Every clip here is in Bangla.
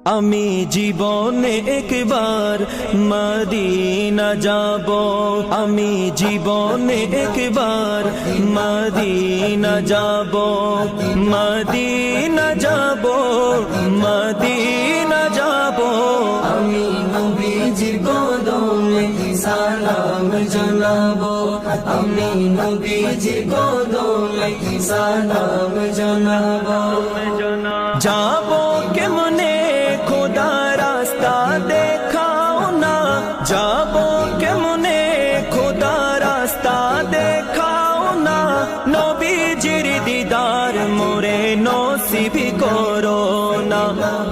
আমি জীবনে একবার মদিনা যাব, আমি জীবনে একবার মদিনা যাব, মদিনা যাব, মদিনা যাব। আমি নবীজির কদমে সালাম জানাবো, আমি নবীজির কদমে সালাম জানাবো। যাব কেমনে খোদা রাস্তা দেখাও না, যাব কেমনে খোদা রাস্তা দেখাও না, নবীজির দিদার মোরে নসিব করো না,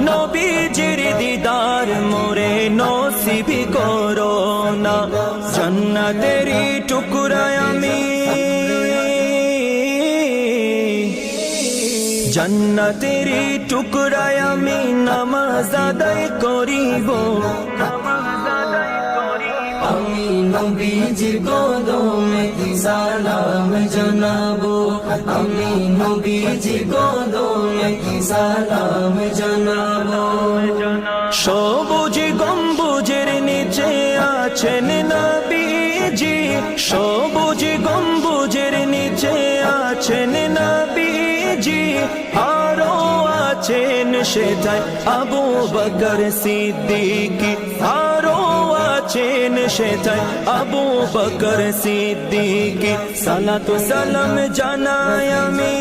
নবীজির দিদার মোরে নসিব করো না। জান্নাতেরই টুকরা আমি, জান্নাতেরই টুকরায় আমি নামাজ আদায় করিব, আমি নবীজির কদমে সালাম জানাবো, আমি নবীজির কদমে সালাম জানাবো। সবুজ গম্বুজের নিচে আছেন নবীজি, সবুজ গম্বুজের নিচে আছেন নবীজি, আরো আছেন সেথায় আবু বকর সিদ্দিক, আরো আছেন সেথায় আবু বকর সিদ্দিক। সালাতু সালাম জানাই আমি